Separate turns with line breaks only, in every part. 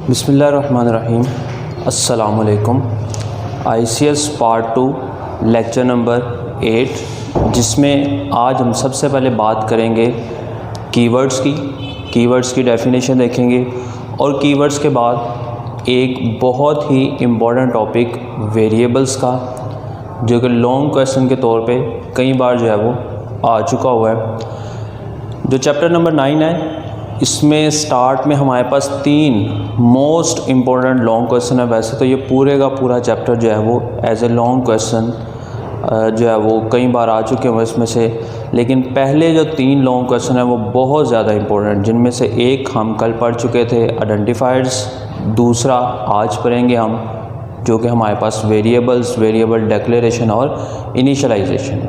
बिस्मिल्लाहिर्रहमानिर्रहीम। अस्सलाम वालेकुम। ICS पार्ट 2 लेक्चर नंबर 8, जिसमें आज हम सबसे पहले बात करेंगे कीवर्ड्स की डेफिनेशन देखेंगे और कीवर्ड्स के बाद एक बहुत ही इम्पोर्टेंट टॉपिक वेरिएबल्स का, जो कि लॉन्ग क्वेश्चन के तौर पे कई बार जो है वो आ चुका हुआ है। जो चैप्टर नंबर 9 है, इसमें स्टार्ट में हमारे पास 3 मोस्ट इम्पोर्टेंट लॉन्ग क्वेश्चन है। वैसे तो ये पूरे का पूरा चैप्टर जो है वो एज ए लॉन्ग क्वेश्चन जो है वो कई बार आ चुके हैं इसमें से, लेकिन पहले जो 3 लॉन्ग क्वेश्चन है वो बहुत ज़्यादा इम्पोर्टेंट, जिनमें से एक हम कल पढ़ चुके थे आइडेंटिफायर्स, दूसरा आज पढ़ेंगे हम जो कि हमारे पास वेरिएबल डिक्लेरेशन और इनिशियलाइजेशन।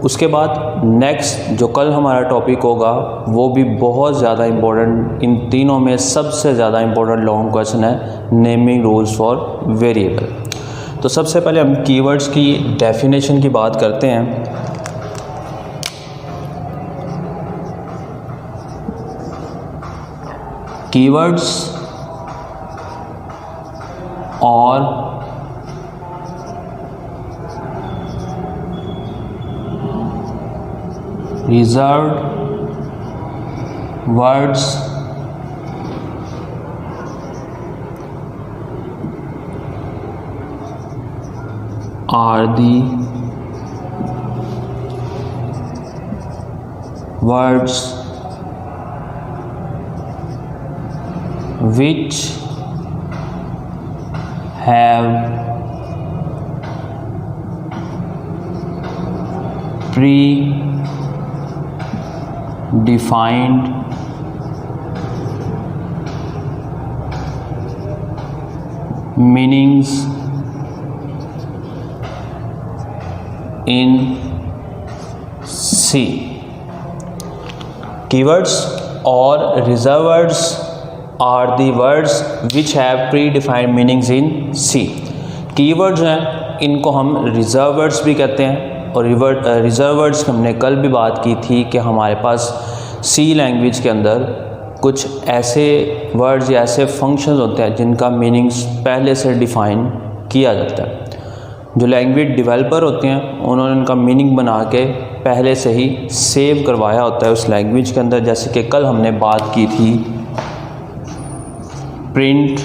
उसके बाद नेक्स्ट जो कल हमारा टॉपिक होगा वो भी बहुत ज़्यादा इम्पोर्टेंट, इन तीनों में सबसे ज़्यादा इम्पोर्टेंट लॉन्ग क्वेश्चन है नेमिंग रूल्स फॉर वेरिएबल। तो सबसे पहले हम कीवर्ड्स की डेफिनेशन की बात करते हैं। कीवर्ड्स और reserved words are the words which have defined meanings in C। Keywords or reserved words are the words which have predefined meanings in C। Keywords हैं, इनको हम रिजर्व वर्ड्स भी कहते हैं, और रिजर्व वर्ड्स हमने कल भी बात की थी कि हमारे पास सी लैंग्वेज के अंदर कुछ ऐसे वर्ड्स या ऐसे फंक्शंस होते हैं जिनका मीनिंग्स पहले से डिफ़ाइन किया जाता है। जो लैंग्वेज डेवलपर होते हैं उन्होंने उनका मीनिंग बना के पहले से ही सेव करवाया होता है उस लैंग्वेज के अंदर। जैसे कि कल हमने बात की थी प्रिंट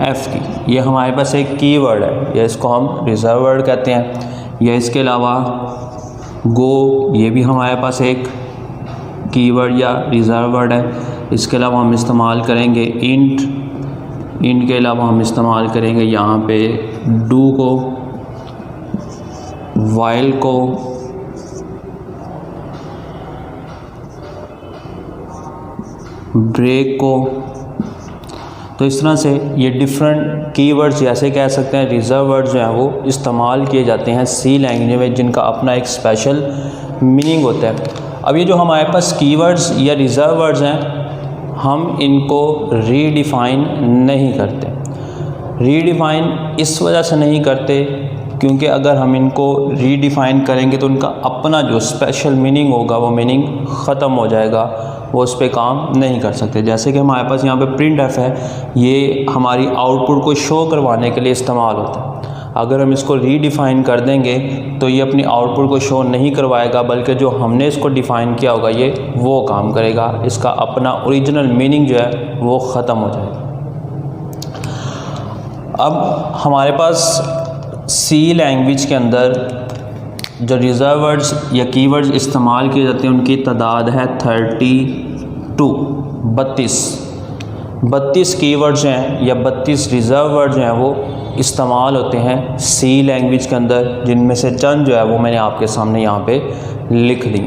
एफ की, ये हमारे पास एक कीवर्ड है, या इसको हम रिजर्व वर्ड कहते हैं। या इसके अलावा गो, ये भी हमारे पास एक कीवर्ड या रिजर्व वर्ड है। इसके अलावा हम इस्तेमाल करेंगे इंट के अलावा हम इस्तेमाल करेंगे यहाँ पे डू को, वाइल को, ब्रेक को। तो इस तरह से ये डिफरेंट कीवर्ड्स जैसे कह सकते हैं रिजर्व वर्ड्स जो हैं वो इस्तेमाल किए जाते हैं सी लैंग्वेज में, जिनका अपना एक स्पेशल मीनिंग होता है। अब ये जो हमारे पास कीवर्ड्स या रिजर्व वर्ड्स हैं, हम इनको रीडिफ़ाइन नहीं करते। रीडिफ़ाइन इस वजह से नहीं करते क्योंकि अगर हम इनको रीडिफ़ाइन करेंगे तो उनका अपना जो स्पेशल मीनिंग होगा वो मीनिंग ख़त्म हो जाएगा, वो उस पर काम नहीं कर सकते। जैसे कि हमारे पास यहाँ पे प्रिंट एफ है, ये हमारी आउटपुट को शो करवाने के लिए इस्तेमाल होता है। अगर हम इसको रीडिफ़ाइन कर देंगे तो ये अपनी आउटपुट को शो नहीं करवाएगा, बल्कि जो हमने इसको डिफ़ाइन किया होगा ये वो काम करेगा। इसका अपना ओरिजिनल मीनिंग जो है वो ख़त्म हो जाएगा। अब हमारे पास सी लैंग्वेज के अंदर जो रिजर्व वर्ड्स या कीवर्ड्स इस्तेमाल किए जाते हैं उनकी तादाद है 32 कीवर्ड्स हैं या 32 रिजर्व वर्ड जो हैं वो इस्तेमाल होते हैं सी लैंग्वेज के अंदर, जिनमें से चंद जो है वो मैंने आपके सामने यहाँ पे लिख दी।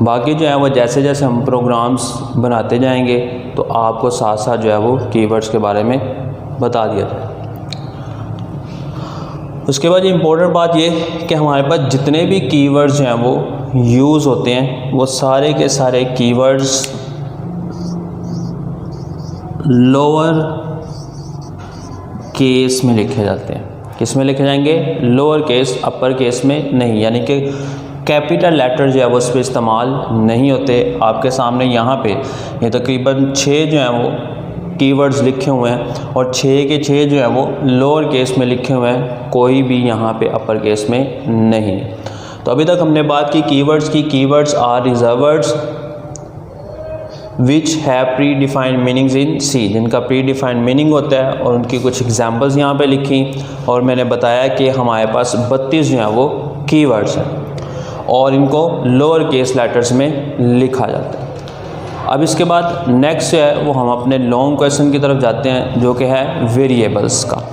बाकी जो है वो जैसे जैसे हम प्रोग्राम्स बनाते जाएंगे तो आपको साथ साथ जो है वो कीवर्ड्स के बारे में बता दिया जाए। उसके बाद इम्पोर्टेंट बात ये कि हमारे पास जितने भी कीवर्ड्स जो हैं वो यूज़ होते हैं वो सारे के सारे कीवर्ड्स लोअर केस में लिखे जाते हैं। किस में लिखे जाएंगे? लोअर केस, अपर केस में नहीं। यानी कि कैपिटल लेटर जो है वो उस पर इस्तेमाल नहीं होते। आपके सामने यहाँ पे ये तकरीबन 6 जो हैं वो कीवर्ड्स लिखे हुए हैं और 6 के 6 जो है वो लोअर केस में लिखे हुए हैं, कोई भी यहाँ पे अपर केस में नहीं है। तो अभी तक हमने बात की कीवर्ड्स की। Keywords are reserve words which have predefined meanings in C, जिनका प्री डिफाइंड मीनिंग होता है, और उनकी कुछ एग्जांपल्स यहाँ पे लिखी और मैंने बताया कि हमारे पास 32 जो हैं वो कीवर्ड्स हैं और इनको लोअर केस लेटर्स में लिखा जाता है। अब इसके बाद नेक्स्ट जो है वो हम अपने लॉन्ग क्वेश्चन की तरफ जाते हैं, जो कि है वेरिएबल्स का।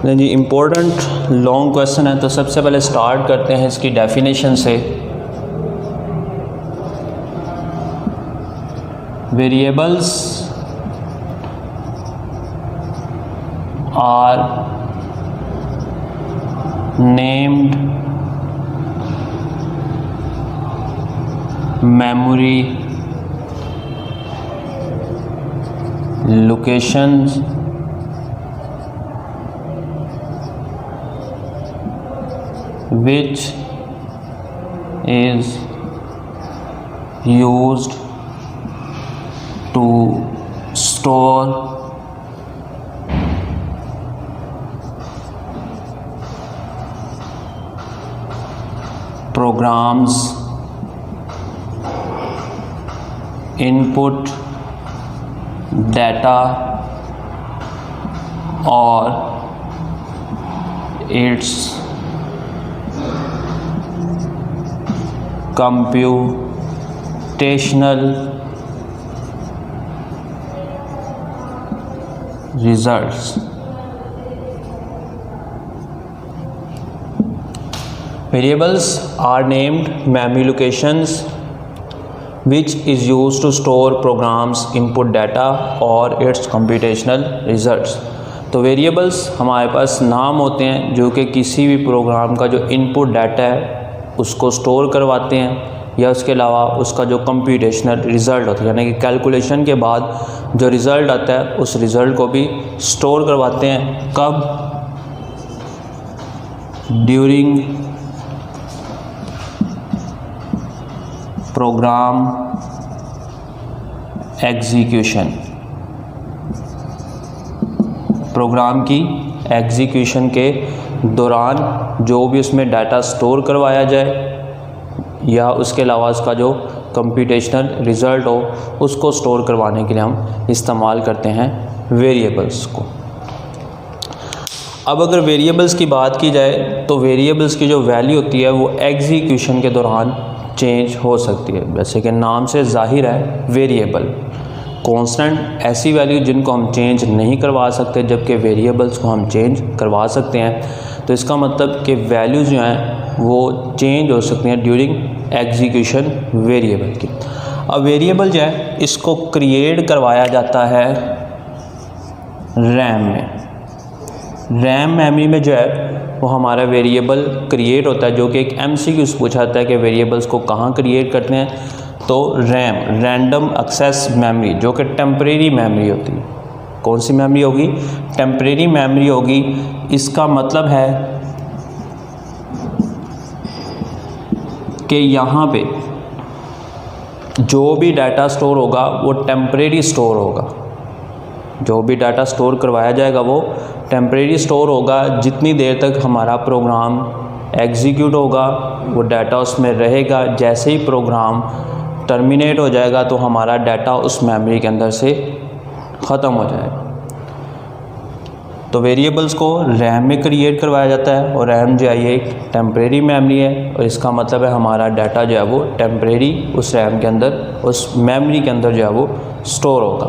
जी इम्पोर्टेंट लॉन्ग क्वेश्चन है, तो सबसे पहले स्टार्ट करते हैं इसकी डेफिनेशन से। Variables are named memory locations which is used to store programs, input data or its computational results। Variables are named memory locations which is used to store programs, input data or its computational results। तो variables हमारे पास नाम होते हैं जो कि किसी भी programme का जो इनपुट डाटा है उसको स्टोर करवाते हैं, या उसके अलावा उसका जो कंप्यूटेशनल रिज़ल्ट होता है, यानी कि कैलकुलेशन के बाद जो रिज़ल्ट आता है उस रिज़ल्ट को भी स्टोर करवाते हैं। कब? ड्यूरिंग प्रोग्राम एग्जीक्यूशन, प्रोग्राम की एग्जीक्यूशन के दौरान जो भी उसमें डाटा स्टोर करवाया जाए या उसके अलावा उसका जो कंप्यूटेशनल रिज़ल्ट हो उसको स्टोर करवाने के लिए हम इस्तेमाल करते हैं वेरिएबल्स को। अब अगर वेरिएबल्स की बात की जाए तो वेरिएबल्स की जो वैल्यू होती है वो एग्जीक्यूशन के दौरान चेंज हो सकती है। जैसे कि नाम से जाहिर है वेरिएबल कांस्टेंट ऐसी वैल्यू जिनको हम चेंज नहीं करवा सकते, जबकि वेरिएबल्स को हम चेंज करवा सकते हैं। तो इसका मतलब कि वैल्यूज़ जो हैं वो चेंज हो सकती हैं ड्यूरिंग एग्जीक्यूशन वेरिएबल की। अब वेरिएबल जो है इसको क्रिएट करवाया जाता है रैम में। रैम मेमोरी में जो है वो हमारा वेरिएबल क्रिएट होता है, जो कि एक MCQ पूछा जाता है कि वेरिएबल्स को कहाँ क्रिएट करते हैं। तो रैम रैंडम एक्सेस मेमोरी, जो कि टेम्परेरी मेमोरी होती है। कौन सी मेमोरी होगी? टेम्परेरी मेमोरी होगी। इसका मतलब है कि यहाँ पे जो भी डाटा स्टोर होगा वो टेम्परेरी स्टोर होगा। जो भी डाटा स्टोर करवाया जाएगा वो टेम्परेरी स्टोर होगा। जितनी देर तक हमारा प्रोग्राम एग्जीक्यूट होगा वो डाटा उसमें रहेगा। जैसे ही प्रोग्राम टर्मिनेट हो जाएगा तो हमारा डाटा उस मेमोरी के अंदर से ख़त्म हो जाएगा। तो वेरिएबल्स को रैम में क्रिएट करवाया जाता है और रैम जो है ये एक टेम्परेरी मेमोरी है, और इसका मतलब है हमारा डाटा जो है वो टेम्परेरी उस रैम के अंदर, उस मेमोरी के अंदर जो है वो स्टोर होगा।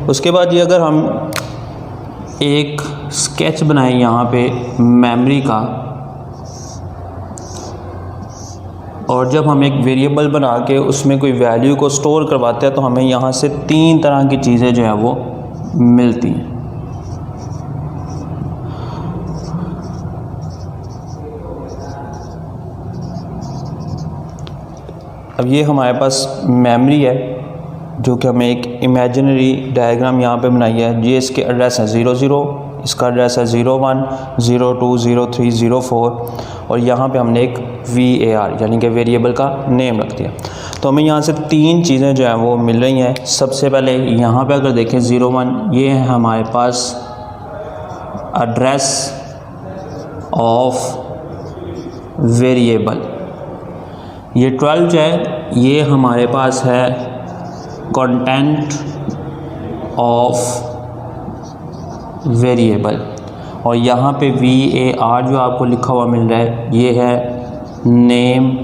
उसके बाद ये अगर हम एक स्केच बनाएं यहाँ पे मेमोरी का, और जब हम एक वेरिएबल बना के उसमें कोई वैल्यू को स्टोर करवाते हैं तो हमें यहाँ से 3 तरह की चीज़ें जो हैं वो मिलती हैं। अब ये हमारे पास मेमोरी है जो कि हमें एक इमेजिनरी डायग्राम यहाँ पे बनाई है। ये इसके एड्रेस है 00, इसका एड्रेस है 01, 02, 03, 04 और यहाँ पे हमने एक VAR यानी कि वेरिएबल का नेम रख दिया। तो हमें यहाँ से तीन चीज़ें जो हैं वो मिल रही हैं। सबसे पहले यहाँ पे अगर देखें 01, ये है हमारे पास एड्रेस ऑफ वेरिएबल। ये 12 जो है ये हमारे पास है कंटेंट ऑफ वेरिएबल और यहाँ पे VAR जो आपको लिखा हुआ मिल रहा है ये है नेम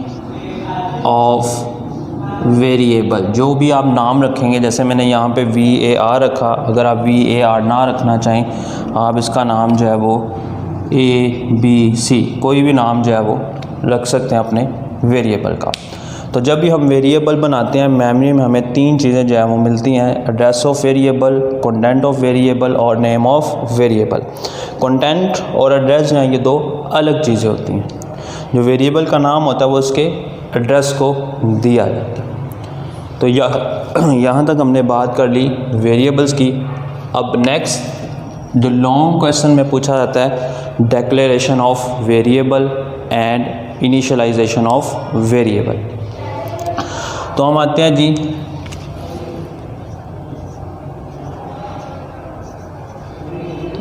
ऑफ वेरिएबल। जो भी आप नाम रखेंगे, जैसे मैंने यहाँ पे VAR रखा, अगर आप VAR ना रखना चाहें आप इसका नाम जो है वो ABC कोई भी नाम जो है वो रख सकते हैं अपने वेरिएबल का। तो जब भी हम वेरिएबल बनाते हैं मेमोरी में हमें तीन चीज़ें जो है वो मिलती हैं, address of variable, content of variable और नेम ऑफ वेरिएबल। कंटेंट और एड्रेस जो हैं ये दो अलग चीज़ें होती हैं। जो वेरिएबल का नाम होता है वो उसके एड्रेस को दिया जाता है। तो यहाँ तक हमने बात कर ली वेरिएबल्स की। अब नेक्स्ट जो लॉन्ग क्वेश्चन में पूछा जाता है declaration of variable and initialization of variable. तो हम आते हैं जी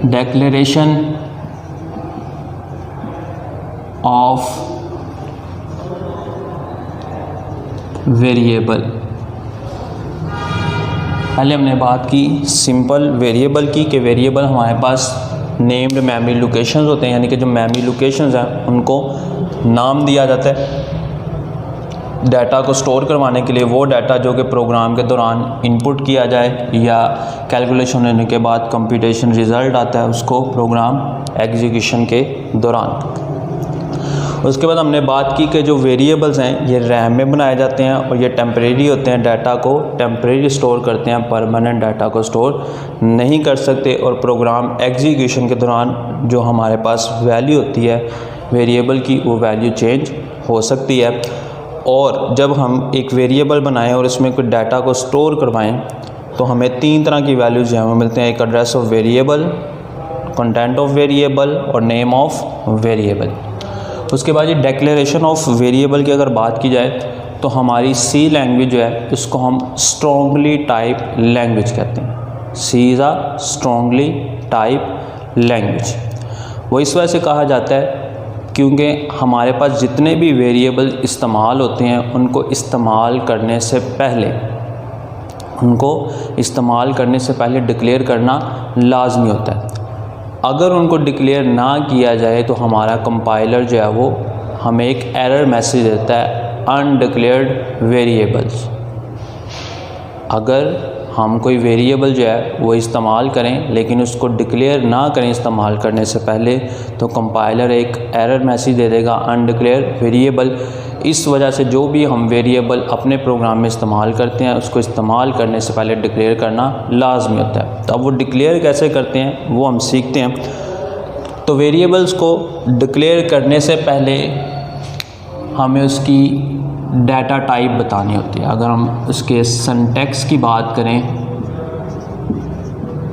डिक्लेरेशन ऑफ वेरिएबल। पहले हमने बात की सिंपल वेरिएबल की कि वेरिएबल हमारे पास नेम्ड मेमोरी लोकेशंस होते हैं, यानी कि जो मेमोरी लोकेशंस हैं उनको नाम दिया जाता है डाटा को स्टोर करवाने के लिए। वो डाटा जो कि प्रोग्राम के दौरान इनपुट किया जाए या कैलकुलेशन होने के बाद कंप्यूटेशन रिज़ल्ट आता है उसको प्रोग्राम एग्जीक्यूशन के दौरान। उसके बाद हमने बात की कि जो वेरिएबल्स हैं ये रैम में बनाए जाते हैं और ये टेम्परेरी होते हैं, डाटा को टेम्परेरी स्टोर करते हैं, परमानेंट डाटा को स्टोर नहीं कर सकते। और प्रोग्राम एग्जीक्यूशन के दौरान जो हमारे पास वैल्यू होती है वेरिएबल की वो वैल्यू चेंज हो सकती है। और जब हम एक वेरिएबल बनाएं और इसमें कोई डाटा को स्टोर करवाएं तो हमें तीन तरह की वैल्यूज़ हैं वो मिलते हैं, एक address of variable, content of variable और नेम ऑफ वेरिएबल। उसके बाद ये डिक्लेरेशन ऑफ वेरिएबल की अगर बात की जाए तो हमारी सी लैंग्वेज जो है इसको हम स्ट्रॉन्गली टाइप लैंग्वेज कहते हैं। C is a strongly type language. वो इस वजह से कहा जाता है क्योंकि हमारे पास जितने भी वेरिएबल इस्तेमाल होते हैं उनको इस्तेमाल करने से पहले डिक्लेयर करना लाजमी होता है। अगर उनको डिक्लेयर ना किया जाए तो हमारा कंपाइलर जो है वो हमें एक एरर मैसेज देता है अनडिक्लेयर्ड वेरिएबल्स। अगर हम कोई वेरिएबल जो है वो इस्तेमाल करें लेकिन उसको डिक्लेयर ना करें इस्तेमाल करने से पहले तो कंपाइलर एक एरर मैसेज दे देगा अनडिक्लेयर्ड वेरिएबल। इस वजह से जो भी हम वेरिएबल अपने प्रोग्राम में इस्तेमाल करते हैं उसको इस्तेमाल करने से पहले डिक्लेयर करना लाजमी होता है। तो अब वो डिक्लेयर कैसे करते हैं वो हम सीखते हैं। तो वेरिएबल्स को डिक्लेयर करने से पहले हमें उसकी डाटा टाइप बतानी होती है। अगर हम उसके सिंटैक्स की बात करें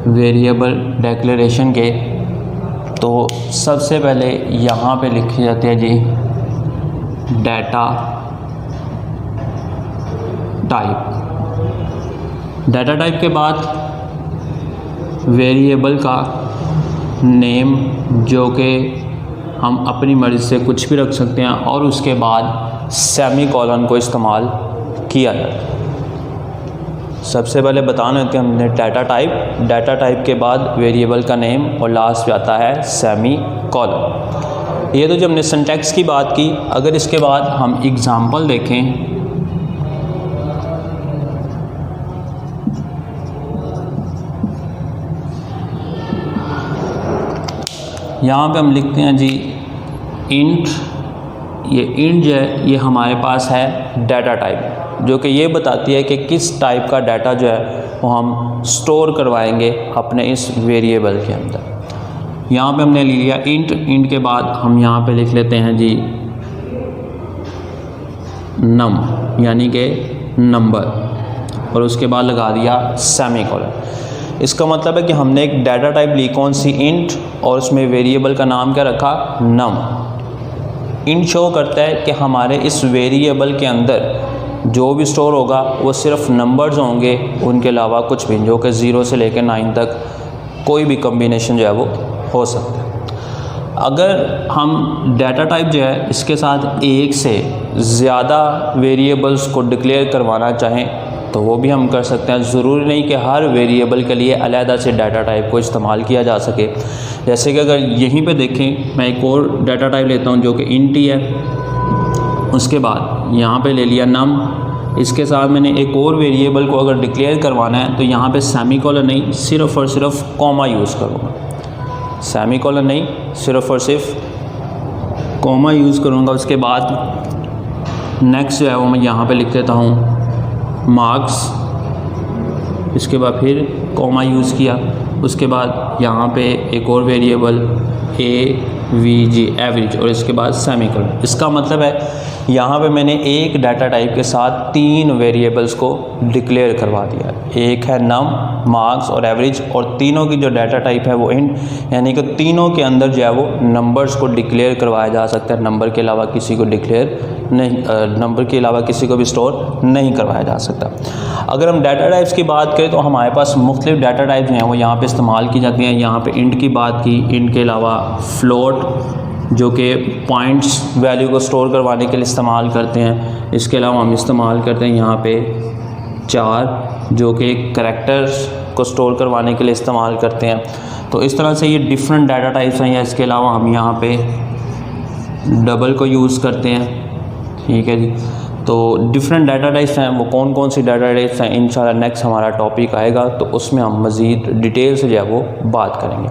वेरिएबल डिक्लेरेशन के तो सबसे पहले यहाँ पे लिखी जाती है जी डाटा टाइप। डाटा टाइप के बाद वेरिएबल का नेम जो कि हम अपनी मर्ज़ी से कुछ भी रख सकते हैं और उसके बाद सेमीकोलन को इस्तेमाल किया जाता है। सबसे पहले बताना होता है हमने डाटा टाइप के बाद वेरिएबल का नेम और लास्ट पे आता है सेमीकोलन। ये तो जब हमने सिंटैक्स की बात की। अगर इसके बाद हम एग्जांपल देखें यहाँ पे हम लिखते हैं जी इंट। ये इंट जो है ये हमारे पास है डाटा टाइप जो कि ये बताती है कि किस टाइप का डाटा जो है वो हम स्टोर करवाएंगे अपने इस वेरिएबल के अंदर। यहाँ पे हमने ले लिया इंट। इंट के बाद हम यहाँ पे लिख लेते हैं जी नम यानी कि नंबर और उसके बाद लगा दिया सेमीकोलन। इसका मतलब है कि हमने एक डाटा टाइप ली कौन सी, इंट, और उसमें वेरिएबल का नाम क्या रखा, नम। इंट शो करता है कि हमारे इस वेरिएबल के अंदर जो भी स्टोर होगा वो सिर्फ नंबर्स होंगे, उनके अलावा कुछ भी, जो कि 0 से लेकर 9 तक कोई भी कम्बिनेशन जो है वो हो सकता है। अगर हम डाटा टाइप जो है इसके साथ एक से ज़्यादा वेरिएबल्स को डिक्लेयर करवाना चाहें तो वो भी हम कर सकते हैं। ज़रूरी नहीं कि हर वेरिएबल के लिए अलहदा से डाटा टाइप को इस्तेमाल किया जा सके। जैसे कि अगर यहीं पे देखें, मैं एक और डाटा टाइप लेता हूँ जो कि इंट ही है, उसके बाद यहाँ पे ले लिया नम, इसके साथ मैंने एक और वेरिएबल को अगर डिक्लेयर करवाना है तो यहाँ पे सेमीकोलन नहीं, सिर्फ़ और सिर्फ कॉमा यूज़ करूँगा। सेमीकोलन नहीं, सिर्फ़ और सिर्फ कॉमा यूज़ करूँगा। उसके बाद नेक्स्ट जो है वो मैं यहाँ पे लिख देता हूँ मार्क्स, इसके बाद फिर कॉमा यूज़ किया। उसके बाद यहाँ पे एक और वेरिएबल AVG एवरेज, और इसके बाद सेमीकोलन। इसका मतलब है यहाँ पे मैंने एक डाटा टाइप के साथ 3 वेरिएबल्स को डिक्लेयर करवा दिया। एक है नम, मार्क्स और एवरेज, और तीनों की जो डाटा टाइप है वो इंट, यानी कि तीनों के अंदर जो है वो नंबर्स को डिक्लेयर करवाया जा सकता है। नंबर के अलावा किसी को डिक्लेयर नहीं, नंबर के अलावा किसी को भी स्टोर नहीं करवाया जा सकता। अगर हम डाटा टाइप्स की बात करें तो हमारे पास मुख्तलिफ डाटा टाइप्स हैं वो यहाँ पे इस्तेमाल की जाती हैं। यहाँ पे इंट की बात की, इंट के अलावा फ्लोट जो कि पॉइंट्स वैल्यू को स्टोर करवाने के लिए इस्तेमाल करते हैं। इसके अलावा हम इस्तेमाल करते हैं यहाँ पे चार जो कि कैरेक्टर्स को स्टोर करवाने के लिए इस्तेमाल करते हैं। तो इस तरह से ये डिफरेंट डाटा टाइप्स हैं। या इसके अलावा हम यहाँ पे डबल को यूज़ करते हैं, ठीक है जी। तो डिफरेंट डाटा टाइप्स हैं, वो कौन कौन सी डाटा टाइप्स हैं इंशाल्लाह नेक्स्ट हमारा टॉपिक आएगा तो उसमें हम मज़ीद डिटेल से जो है वो बात करेंगे।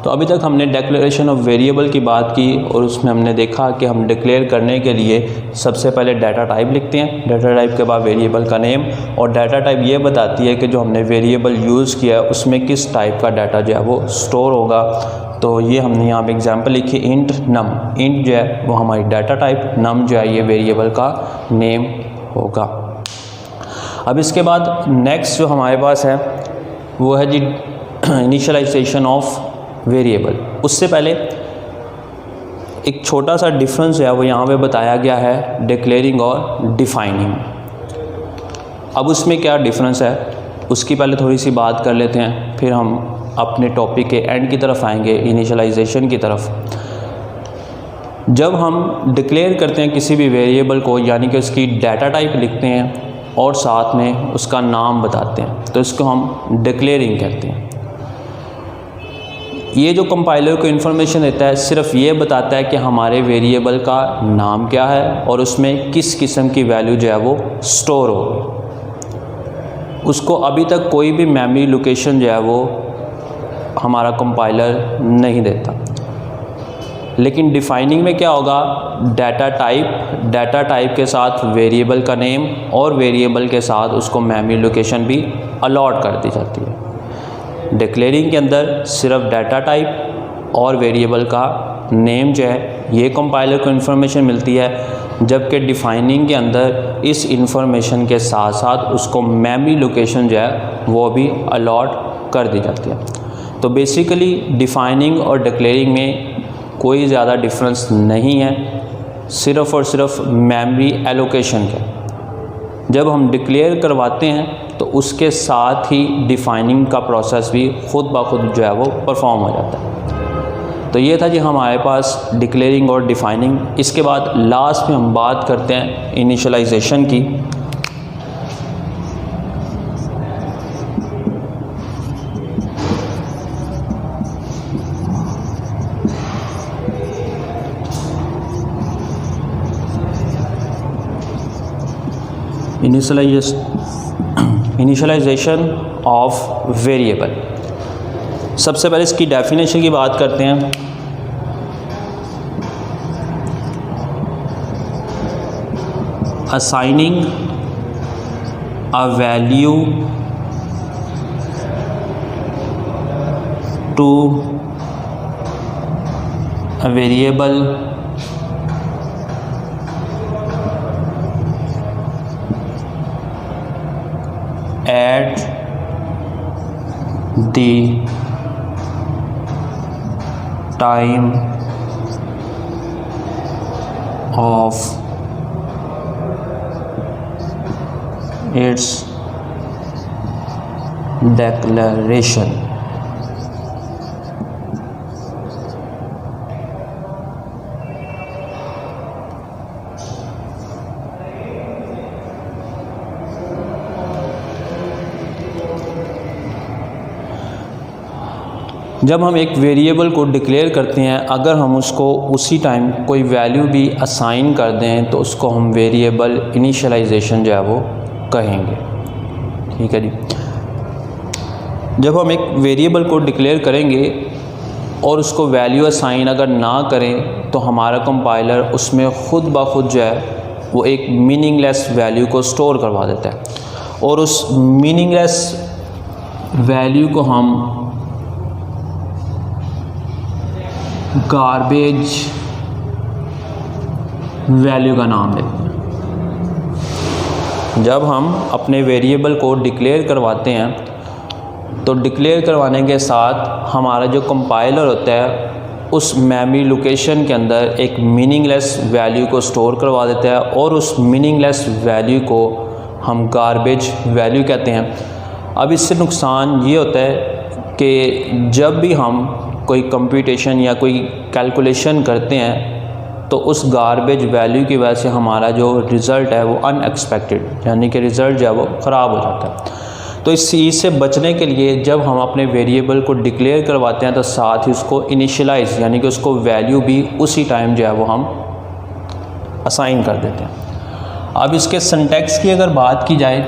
तो अभी तक हमने डिक्लेरेशन ऑफ वेरिएबल की बात की और उसमें हमने देखा कि हम डिक्लेयर करने के लिए सबसे पहले डाटा टाइप लिखते हैं, डाटा टाइप के बाद वेरिएबल का नेम, और डाटा टाइप ये बताती है कि जो हमने वेरिएबल यूज़ किया है उसमें किस टाइप का डाटा जो है वो स्टोर होगा। तो ये हमने यहाँ पे एग्जांपल लिखी इंट नम। इंट जो है वो हमारी डाटा टाइप, नम जो है ये वेरिएबल का नेम होगा। अब इसके बाद नेक्स्ट जो हमारे पास है वो है जी इनिशियलाइजेशन ऑफ वेरिएबल। उससे पहले एक छोटा सा डिफरेंस है वो यहाँ पे बताया गया है, डिक्लेयरिंग और डिफाइनिंग। अब उसमें क्या डिफरेंस है उसकी पहले थोड़ी सी बात कर लेते हैं, फिर हम अपने टॉपिक के एंड की तरफ आएंगे, इनिशियलाइजेशन की तरफ। जब हम डिक्लेयर करते हैं किसी भी वेरिएबल को, यानी कि उसकी डाटा टाइप लिखते हैं और साथ में उसका नाम बताते हैं, तो इसको हम डिक्लेयरिंग कहते हैं। ये जो कंपाइलर को इन्फॉर्मेशन देता है सिर्फ ये बताता है कि हमारे वेरिएबल का नाम क्या है और उसमें किस किस्म की वैल्यू जो है वो स्टोर होगी। उसको अभी तक कोई भी मेमोरी लोकेशन जो है वो हमारा कंपाइलर नहीं देता। लेकिन डिफाइनिंग में क्या होगा, डाटा टाइप के साथ वेरिएबल का नेम और वेरिएबल के साथ उसको मेमोरी लोकेशन भी अलॉट कर दी जाती है। डिक्लेयरिंग के अंदर सिर्फ डाटा टाइप और वेरिएबल का नेम जो है ये कंपाइलर को इन्फॉर्मेशन मिलती है, जबकि डिफाइनिंग के अंदर इस इंफॉर्मेशन के साथ साथ उसको मेमोरी लोकेशन जो है वो भी अलॉट कर दी जाती है। तो बेसिकली डिफाइनिंग और डिक्लेयरिंग में कोई ज़्यादा डिफरेंस नहीं है, सिर्फ़ और सिर्फ मेमोरी एलोकेशन का। जब हम डिक्लेयर करवाते हैं तो उसके साथ ही डिफाइनिंग का प्रोसेस भी खुद ब खुद जो है वो परफॉर्म हो जाता है। तो ये था जी हमारे पास डिक्लेयरिंग और डिफाइनिंग। इसके बाद लास्ट में हम बात करते हैं इनिशियलाइजेशन की। Initialization of variable. सबसे पहले इसकी डेफिनेशन की बात करते हैं। Assigning a value to a variable at the time of its declaration. जब हम एक वेरिएबल को डिक्लेयर करते हैं, अगर हम उसको उसी टाइम कोई वैल्यू भी असाइन कर दें तो उसको हम वेरिएबल इनिशियलाइजेशन जो है वो कहेंगे। ठीक है जी। जब हम एक वेरिएबल को डिक्लेयर करेंगे और उसको वैल्यू असाइन अगर ना करें तो हमारा कंपाइलर उसमें ख़ुद ब खुद जो है वो एक मीनिंगलेस वैल्यू को स्टोर करवा देता है, और उस मीनिंगलेस वैल्यू को हम गार्बेज वैल्यू का नाम देते हैं। जब हम अपने वेरिएबल को डिक्लेयर करवाते हैं तो डिक्लेयर करवाने के साथ हमारा जो कंपाइलर होता है उस मेमोरी लोकेशन के अंदर एक मीनिंगलेस वैल्यू को स्टोर करवा देता है, और उस मीनिंगलेस वैल्यू को हम गार्बेज वैल्यू कहते हैं। अब इससे नुकसान ये होता है कि जब भी हम कोई कंप्यूटेशन या कोई कैलकुलेशन करते हैं तो उस गार्बेज वैल्यू की वजह से हमारा जो रिज़ल्ट है वो अनएक्सपेक्टेड, यानी कि रिज़ल्ट जो है वो ख़राब हो जाता है। तो इस चीज़ से बचने के लिए जब हम अपने वेरिएबल को डिक्लेयर करवाते हैं तो साथ ही उसको इनिशियलाइज यानी कि उसको वैल्यू भी उसी टाइम जो है वो हम असाइन कर देते हैं। अब इसके सिंटैक्स की अगर बात की जाए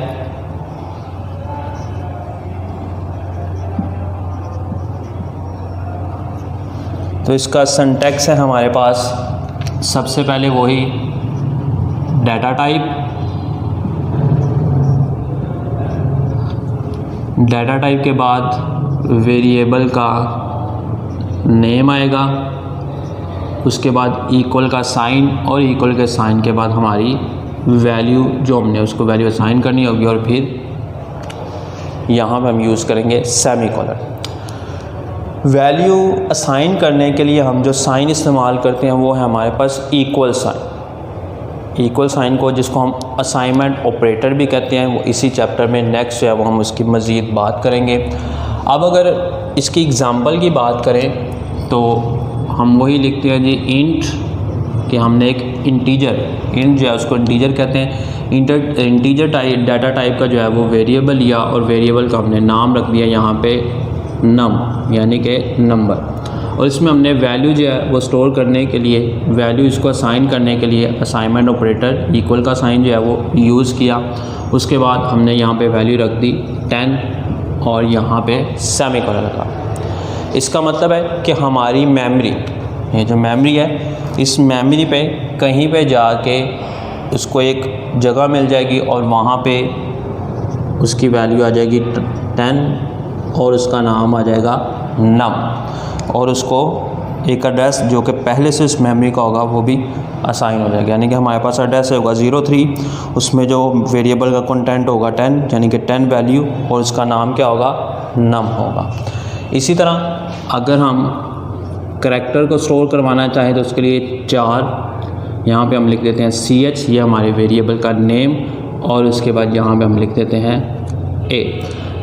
तो इसका सिंटैक्स है हमारे पास सबसे पहले वही डाटा टाइप, डाटा टाइप के बाद वेरिएबल का नेम आएगा, उसके बाद इक्वल का साइन, और इक्वल के साइन के बाद हमारी वैल्यू जो हमने उसको वैल्यू असाइन करनी होगी, और फिर यहाँ पे हम यूज़ करेंगे सेमीकोलन। वैल्यू असाइन करने के लिए हम जो साइन इस्तेमाल करते हैं वो है हमारे पास इक्वल साइन। इक्वल साइन को जिसको हम असाइनमेंट ऑपरेटर भी कहते हैं, वो इसी चैप्टर में नेक्स्ट जो है वो हम उसकी मज़ीद बात करेंगे। अब अगर इसकी एग्ज़ाम्पल की बात करें तो हम वही लिखते हैं जी इंट, कि हमने एक इंटीजर, इंट जो है उसको इंटीजर कहते हैं, इंटीजर टाइप डाटा टाइप का जो है वो वेरिएबल लिया, और वेरिएबल का हमने नाम रख दिया यहाँ पे नम, यानी कि नंबर, और इसमें हमने वैल्यू जो है वो स्टोर करने के लिए, वैल्यू इसको असाइन करने के लिए असाइनमेंट ऑपरेटर इक्वल का साइन जो है वो यूज़ किया। उसके बाद हमने यहाँ पे वैल्यू रख दी 10 और यहाँ पे सेमीकोलन लगा। इसका मतलब है कि हमारी मेमोरी, ये जो मेमोरी है, इस मेमोरी पे कहीं पे जाके उसको एक जगह मिल जाएगी और वहाँ पे उसकी वैल्यू आ जाएगी 10 और उसका नाम आ जाएगा नम, और उसको एक एड्रेस जो कि पहले से इस मेमोरी का होगा वो भी असाइन हो जाएगा। यानी कि हमारे पास एड्रेस होगा 03, उसमें जो वेरिएबल का कंटेंट होगा 10, यानी कि 10 वैल्यू, और उसका नाम क्या होगा, नम होगा। इसी तरह अगर हम करैक्टर को स्टोर करवाना चाहें तो उसके लिए 4, यहाँ पे हम लिख देते हैं CH, ये हमारे वेरिएबल का नेम, और उसके बाद यहाँ पे हम लिख देते हैं A।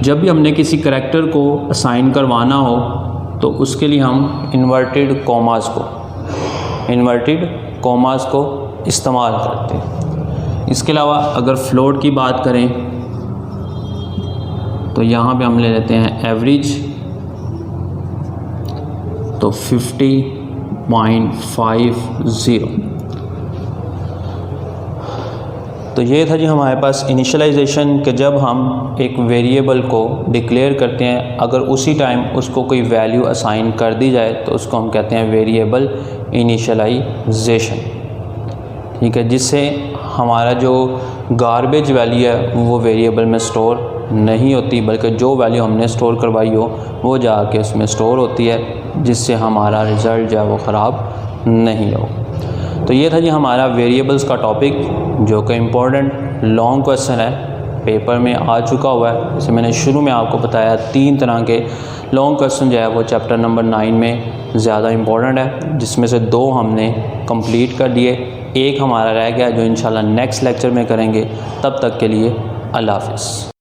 जब भी हमने किसी करैक्टर को असाइन करवाना हो तो उसके लिए हम इन्वर्टेड कॉमास को इस्तेमाल करते हैं। इसके अलावा अगर फ्लोट की बात करें तो यहाँ पे हम ले लेते हैं एवरेज, तो 50.50। तो ये था जी हमारे पास इनिशियलाइजेशन, कि जब हम एक वेरिएबल को डिक्लेयर करते हैं, अगर उसी टाइम उसको कोई वैल्यू असाइन कर दी जाए तो उसको हम कहते हैं वेरिएबल इनिशियलाइजेशन। ठीक है, जिससे हमारा जो गार्बेज वैल्यू है वो वेरिएबल में स्टोर नहीं होती, बल्कि जो वैल्यू हमने स्टोर करवाई हो वो जाके उसमें स्टोर होती है, जिससे हमारा रिज़ल्ट जो है वो ख़राब नहीं हो। तो ये था जी हमारा वेरिएबल्स का टॉपिक, जो कि इम्पोर्टेंट लॉन्ग क्वेश्चन है, पेपर में आ चुका हुआ है। जैसे मैंने शुरू में आपको बताया 3 तरह के लॉन्ग क्वेश्चन जो है वो चैप्टर नंबर 9 में ज़्यादा इम्पॉर्टेंट है, जिसमें से 2 हमने कंप्लीट कर दिए, एक हमारा रह गया जो इंशाल्लाह नेक्स्ट लेक्चर में करेंगे। तब तक के लिए अल्लाह हाफ़िज़।